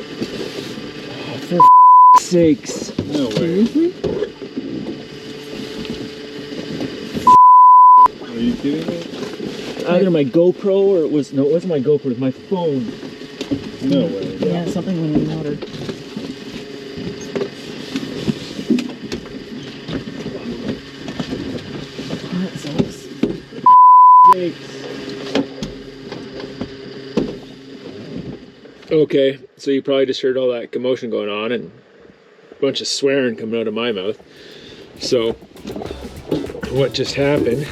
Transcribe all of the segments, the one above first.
Oh, for sakes. No way. Seriously? Are you kidding me? Either my GoPro or it wasn't my GoPro, it was my phone. No way. Yeah, something went in the water. That sucks. Sakes. Okay, so you probably just heard all that commotion going on and a bunch of swearing coming out of my mouth. So, what just happened?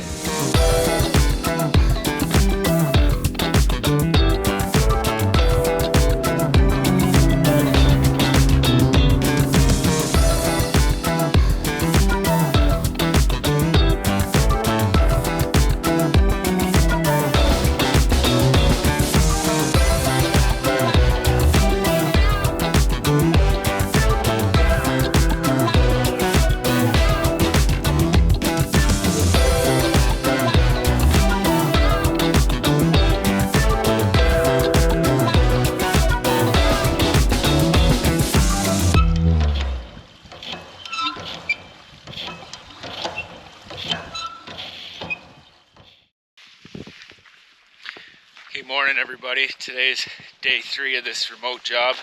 Good morning, everybody. Today's day 3 of this remote job,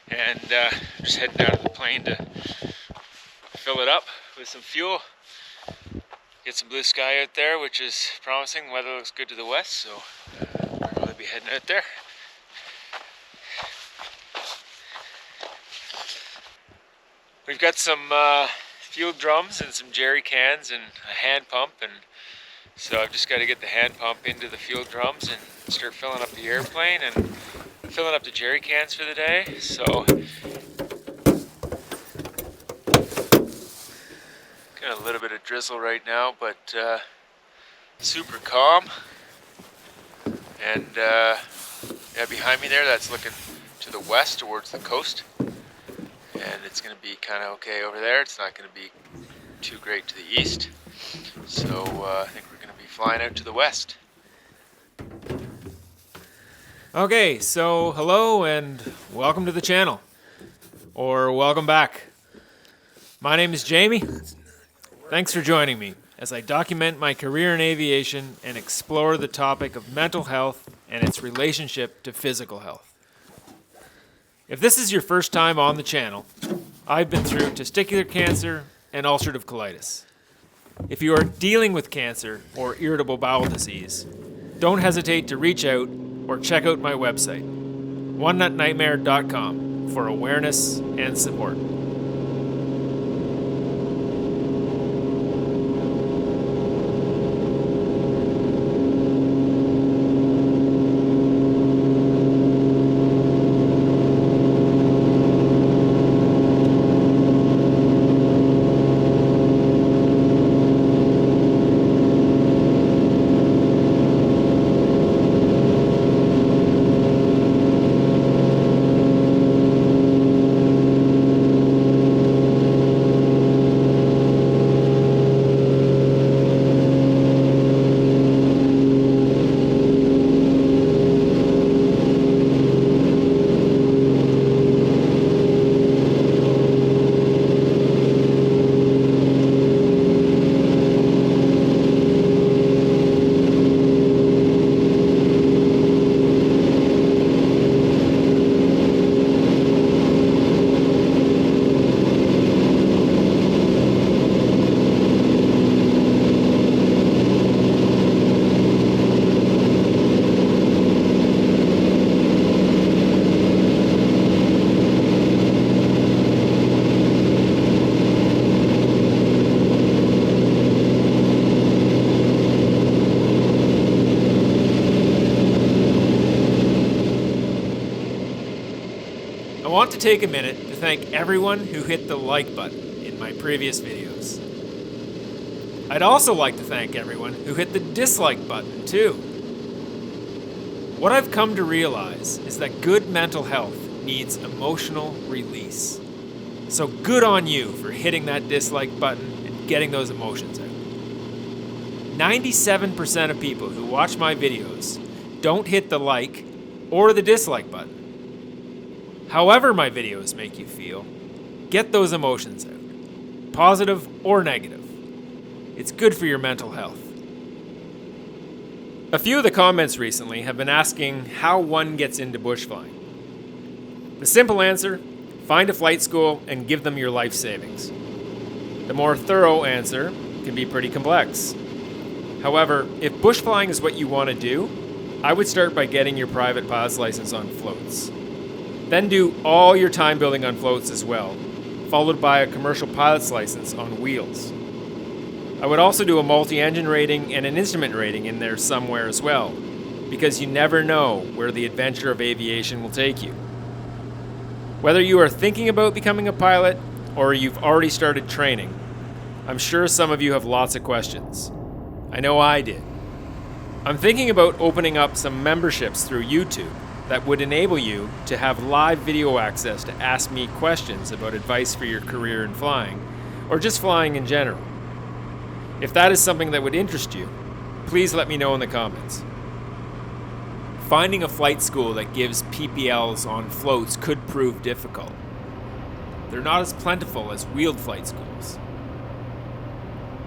and just heading out of the plane to fill it up with some fuel. Get some blue sky out there, which is promising. The weather looks good to the west, so we'll probably be heading out there. We've got some fuel drums and some jerry cans and a hand pump, and so I've just got to get the hand pump into the fuel drums and start filling up the airplane and filling up the jerry cans for the day. So got a little bit of drizzle right now, but super calm. And yeah, behind me there, that's looking to the west towards the coast, and it's going to be kind of okay over there. It's not going to be too great to the east, so I think we're going to be flying out to the west. Okay, so hello and welcome to the channel, or welcome back. My name is Jamie. Thanks for joining me as I document my career in aviation and explore the topic of mental health and its relationship to physical health. If this is your first time on the channel, I've been through testicular cancer and ulcerative colitis. If you are dealing with cancer or irritable bowel disease, don't hesitate to reach out or check out my website, onenutnightmare.com, for awareness and support. I want to take a minute to thank everyone who hit the like button in my previous videos. I'd also like to thank everyone who hit the dislike button too. What I've come to realize is that good mental health needs emotional release. So good on you for hitting that dislike button and getting those emotions out. 97% of people who watch my videos don't hit the like or the dislike button. However my videos make you feel, get those emotions out, positive or negative. It's good for your mental health. A few of the comments recently have been asking how one gets into bush flying. The simple answer, find a flight school and give them your life savings. The more thorough answer can be pretty complex. However, if bush flying is what you want to do, I would start by getting your private pilot's license on floats. Then do all your time building on floats as well, followed by a commercial pilot's license on wheels. I would also do a multi-engine rating and an instrument rating in there somewhere as well, because you never know where the adventure of aviation will take you. Whether you are thinking about becoming a pilot or you've already started training, I'm sure some of you have lots of questions. I know I did. I'm thinking about opening up some memberships through YouTube that would enable you to have live video access to ask me questions about advice for your career in flying, or just flying in general. If that is something that would interest you, please let me know in the comments. Finding a flight school that gives PPLs on floats could prove difficult. They're not as plentiful as wheeled flight schools.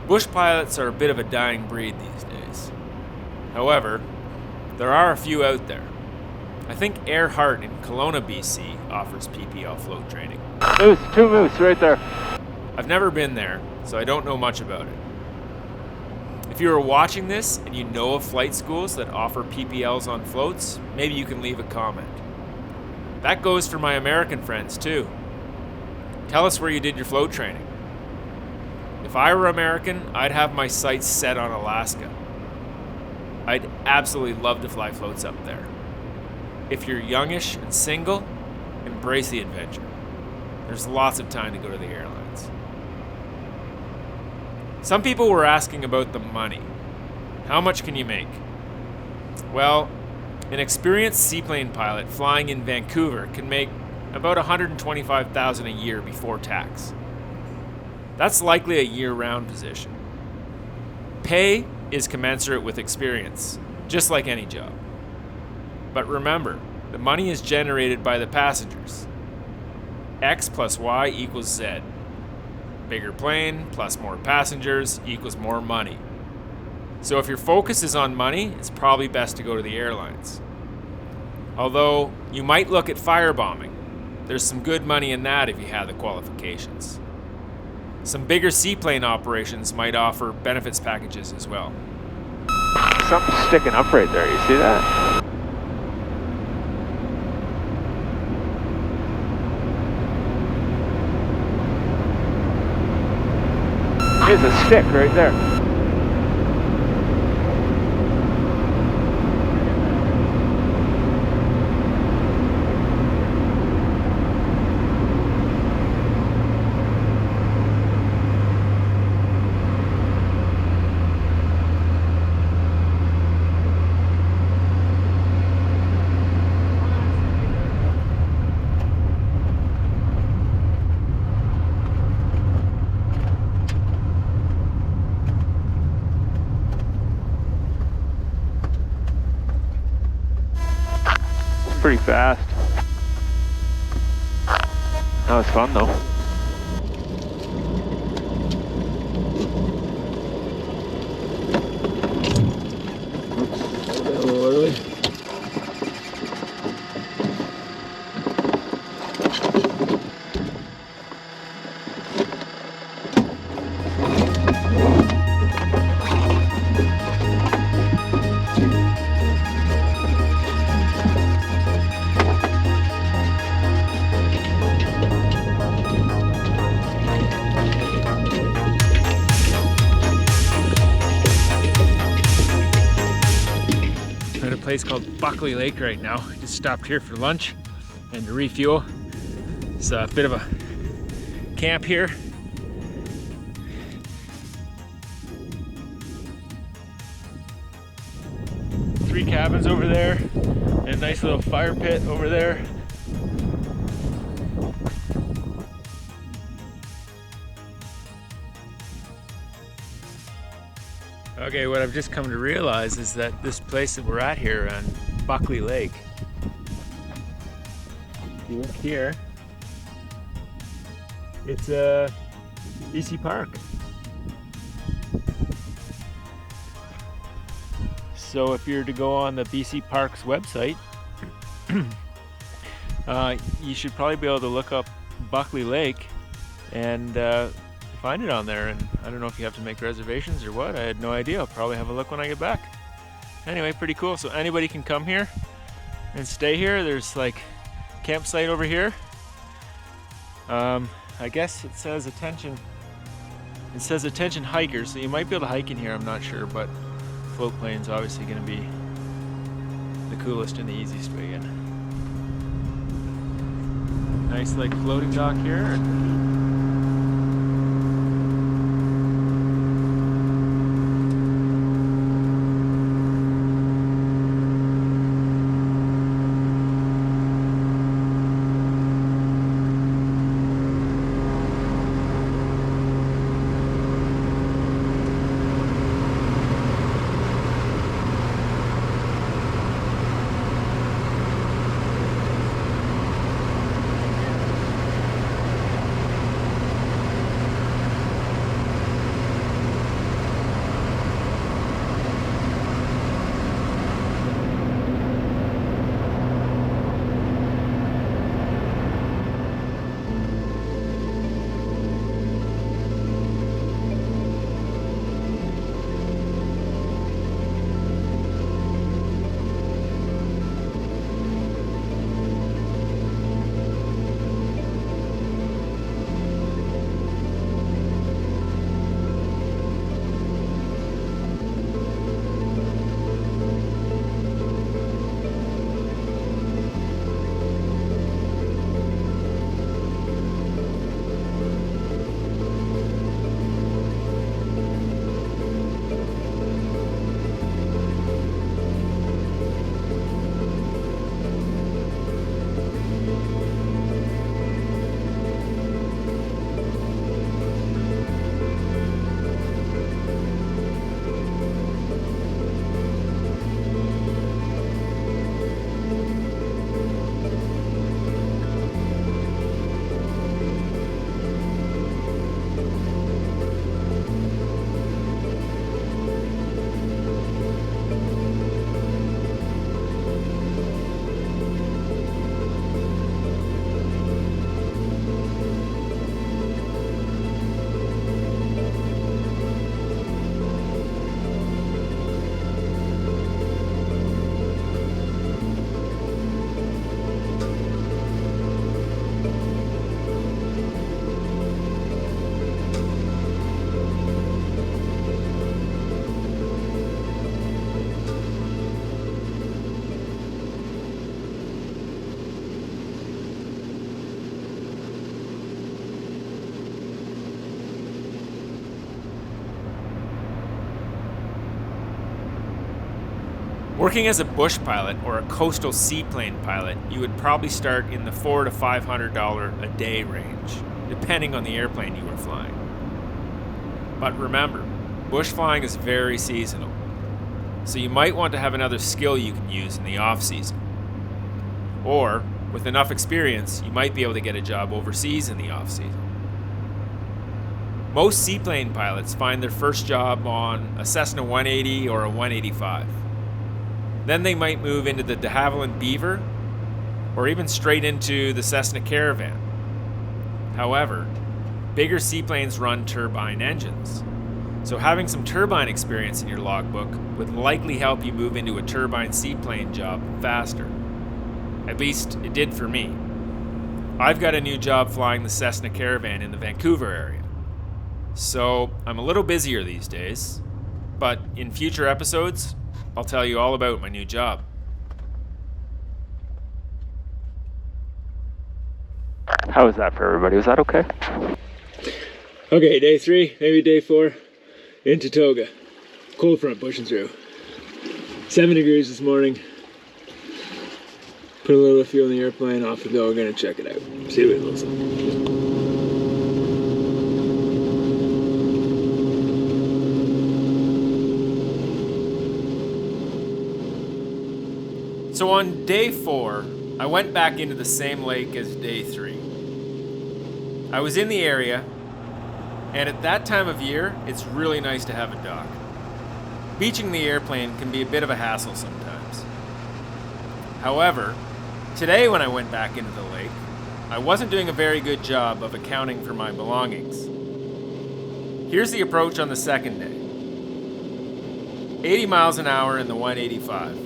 Bush pilots are a bit of a dying breed these days. However, there are a few out there. I think Earhart in Kelowna, BC offers PPL float training. Moose, 2 moose right there. I've never been there, so I don't know much about it. If you are watching this and you know of flight schools that offer PPLs on floats, maybe you can leave a comment. That goes for my American friends too. Tell us where you did your float training. If I were American, I'd have my sights set on Alaska. I'd absolutely love to fly floats up there. If you're youngish and single, embrace the adventure. There's lots of time to go to the airlines. Some people were asking about the money. How much can you make? Well, an experienced seaplane pilot flying in Vancouver can make about $125,000 a year before tax. That's likely a year-round position. Pay is commensurate with experience, just like any job. But remember, the money is generated by the passengers. X plus Y equals Z. Bigger plane plus more passengers equals more money. So if your focus is on money, it's probably best to go to the airlines. Although, you might look at firebombing. There's some good money in that if you have the qualifications. Some bigger seaplane operations might offer benefits packages as well. Something's sticking up right there, you see that? There's a stick right there. Pretty fast. That was fun though. A little early. At a place called Buckley Lake right now. I just stopped here for lunch and to refuel. It's a bit of a camp here. Three cabins over there and a nice little fire pit over there. Okay, what I've just come to realize is that this place that we're at here on Buckley Lake if you look here, it's a BC Park. So if you're to go on the BC Parks website, you should probably be able to look up Buckley Lake and find it on there. And I don't know if you have to make reservations or what. I had no idea. I'll probably have a look when I get back. Anyway, pretty cool. So anybody can come here and stay here. There's like campsite over here. I guess it says attention. It says attention hikers, so you might be able to hike in here. I'm not sure, but float plane's obviously going to be the coolest and the easiest way in. Nice like floating dock here. Working as a bush pilot or a coastal seaplane pilot, you would probably start in the $400 to $500 a day range, depending on the airplane you were flying. But remember, bush flying is very seasonal, so you might want to have another skill you can use in the off-season. Or, with enough experience, you might be able to get a job overseas in the off-season. Most seaplane pilots find their first job on a Cessna 180 or a 185. Then they might move into the de Havilland Beaver, or even straight into the Cessna Caravan. However, bigger seaplanes run turbine engines, so having some turbine experience in your logbook would likely help you move into a turbine seaplane job faster. At least it did for me. I've got a new job flying the Cessna Caravan in the Vancouver area, so I'm a little busier these days, but in future episodes, I'll tell you all about my new job. How was that for everybody? Was that okay? Okay, day 3, maybe day 4, into Toga. Cold front pushing through. 7 degrees this morning. Put a little fuel in the airplane, off we go. We're gonna check it out. See what it looks like. So on day 4, I went back into the same lake as day 3. I was in the area, and at that time of year, it's really nice to have a dock. Beaching the airplane can be a bit of a hassle sometimes. However, today when I went back into the lake, I wasn't doing a very good job of accounting for my belongings. Here's the approach on the second day. 80 miles an hour in the 185.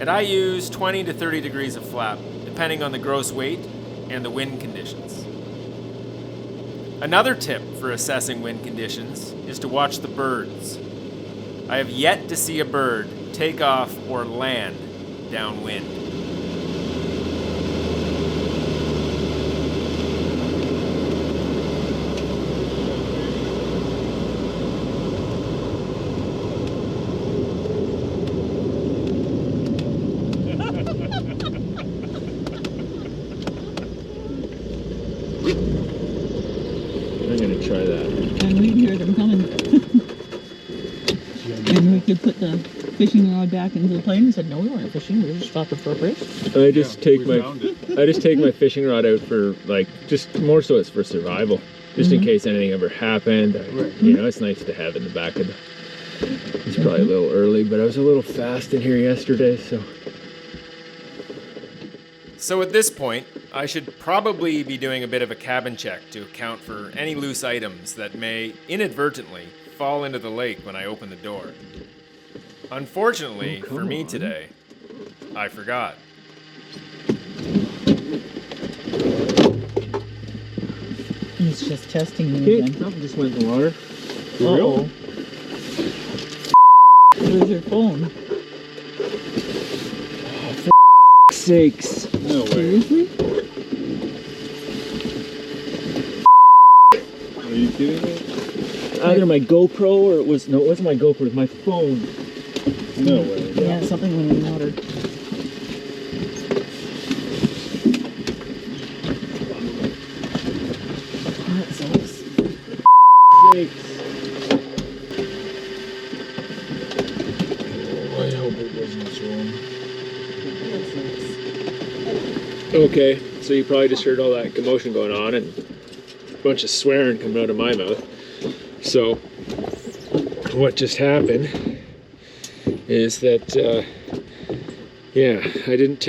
And I use 20 to 30 degrees of flap, depending on the gross weight and the wind conditions. Another tip for assessing wind conditions is to watch the birds. I have yet to see a bird take off or land downwind. I'm gonna try that. And we hear them coming. And we could put the fishing rod back into the plane and said, no, we weren't fishing, we were just stopping for a break. I just take my fishing rod out for just more so it's for survival, just in case anything ever happened. It's nice to have in the back of the. It's probably a little early, but I was a little fast in here yesterday, so. So at this point, I should probably be doing a bit of a cabin check to account for any loose items that may inadvertently fall into the lake when I open the door. Unfortunately for me today, I forgot. He's just testing me again. Something just went in the water. Uh-oh. Where's your phone? Sakes. No way. Seriously? Are you kidding me? Either my GoPro or it wasn't my GoPro, it was my phone. No way. Yeah, something went in the water. That sucks. Sakes. Oh, I hope it wasn't swollen. Okay, so you probably just heard all that commotion going on and a bunch of swearing coming out of my mouth. So, what just happened is that, I didn't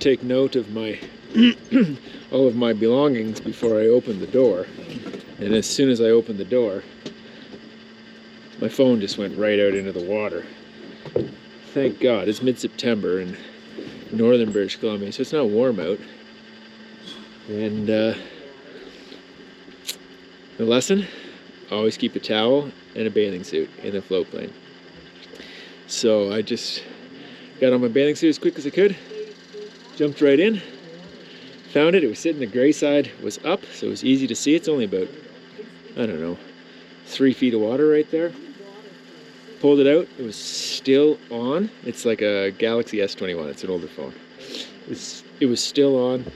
take note of my all of my belongings before I opened the door, and as soon as I opened the door, my phone just went right out into the water. Thank God, it's mid-September in northern British Columbia, so it's not warm out. And the lesson: always keep a towel and a bathing suit in a float plane. So I just got on my bathing suit as quick as I could, jumped right in, found it. It was sitting, the gray side was up, so it was easy to see. It's only about, 3 feet of water right there. Pulled it out, it was still on. It's like a Galaxy S21, it's an older phone. It was still on,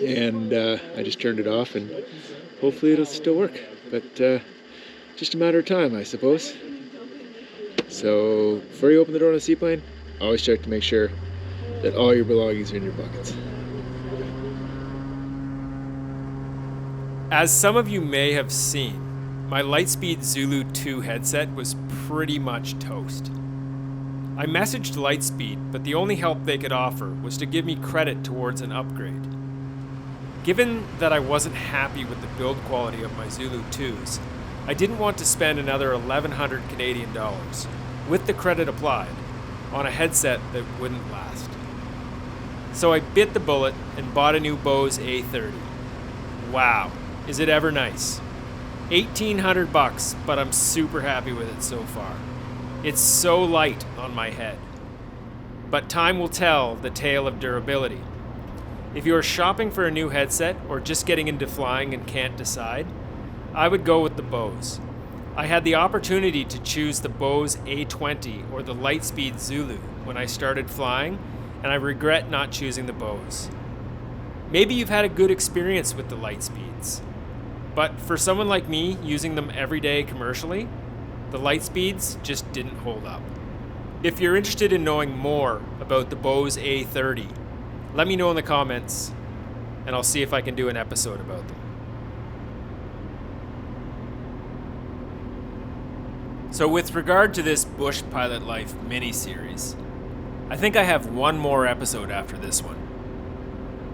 and I just turned it off, and hopefully it'll still work. But just a matter of time, I suppose. So before you open the door on a seaplane, always check to make sure that all your belongings are in your buckets. As some of you may have seen, my Lightspeed Zulu 2 headset was pretty much toast. I messaged Lightspeed, but the only help they could offer was to give me credit towards an upgrade. Given that I wasn't happy with the build quality of my Zulu 2s, I didn't want to spend another 1,100 Canadian dollars, with the credit applied, on a headset that wouldn't last. So I bit the bullet and bought a new Bose A30. Wow, is it ever nice? $1,800, but I'm super happy with it so far. It's so light on my head. But time will tell the tale of durability. If you are shopping for a new headset or just getting into flying and can't decide, I would go with the Bose. I had the opportunity to choose the Bose A20 or the Lightspeed Zulu when I started flying, and I regret not choosing the Bose. Maybe you've had a good experience with the Lightspeeds, but for someone like me using them every day commercially, the Lightspeeds just didn't hold up. If you're interested in knowing more about the Bose A30, let me know in the comments, and I'll see if I can do an episode about them. So with regard to this Bush Pilot Life mini-series, I think I have one more episode after this one.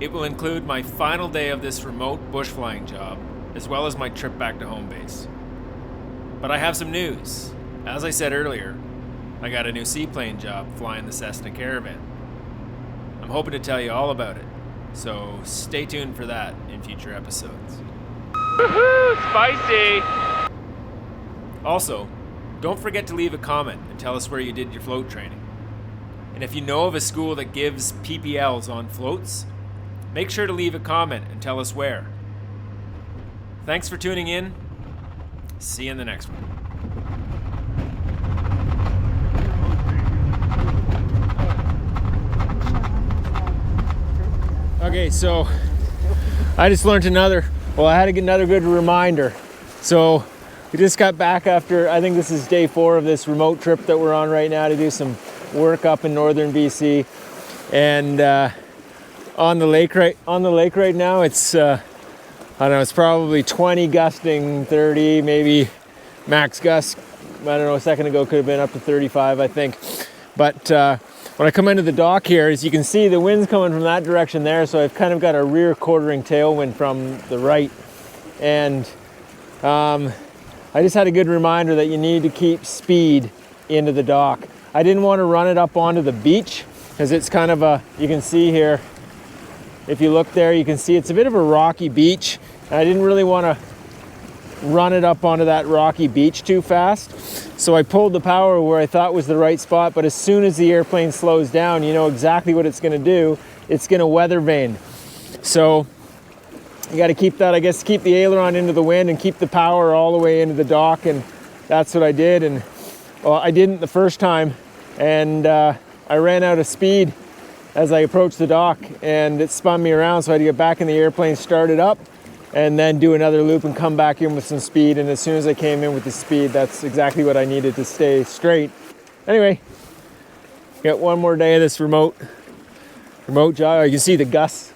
It will include my final day of this remote bush flying job, as well as my trip back to home base. But I have some news. As I said earlier, I got a new seaplane job flying the Cessna Caravan. I'm hoping to tell you all about it, so stay tuned for that in future episodes. Woohoo! Spicy! Also, don't forget to leave a comment and tell us where you did your float training. And if you know of a school that gives PPLs on floats, make sure to leave a comment and tell us where. Thanks for tuning in. See you in the next one. Okay, so I just learned I had another good reminder. So we just got back after, I think this is day 4 of this remote trip that we're on right now to do some work up in northern BC. And on the lake right now, it's I don't know, it's probably 20 gusting, 30 maybe max gust. I don't know, a second ago could have been up to 35, I think. But when I come into the dock here, as you can see, the wind's coming from that direction there, so I've kind of got a rear quartering tailwind from the right. And I just had a good reminder that you need to keep speed into the dock. I didn't want to run it up onto the beach because it's kind of you can see here, if you look there, you can see it's a bit of a rocky beach. And I didn't really want to run it up onto that rocky beach too fast. So I pulled the power where I thought was the right spot, but as soon as the airplane slows down, you know exactly what it's going to do. It's going to weather vane. So you got to keep that, I guess, keep the aileron into the wind and keep the power all the way into the dock, and that's what I did. And well, I didn't the first time, and I ran out of speed as I approached the dock, and it spun me around, so I had to get back in the airplane, start it up, and then do another loop and come back in with some speed. And as soon as I came in with the speed, that's exactly what I needed to stay straight. Anyway, got one more day of this remote job. You can see the gusts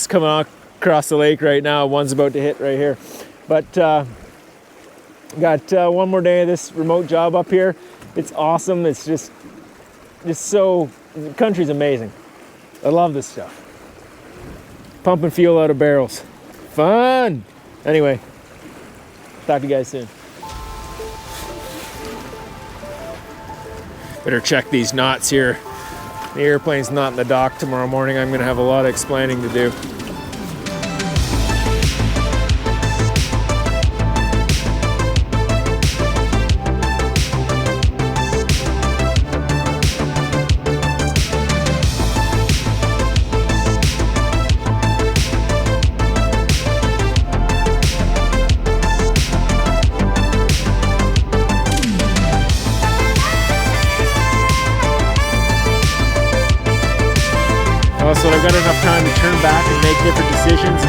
coming on across the lake right now. One's about to hit right here. But got one more day of this remote job up here. It's awesome. It's just so, the country's amazing. I love this stuff. Pumping fuel out of barrels. Fun! Anyway, talk to you guys soon. Better check these knots here. The airplane's not in the dock tomorrow morning. I'm gonna have a lot of explaining to do. So I've got enough time to turn back and make different decisions.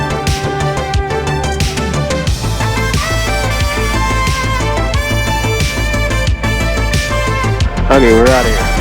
Okay, we're out of here.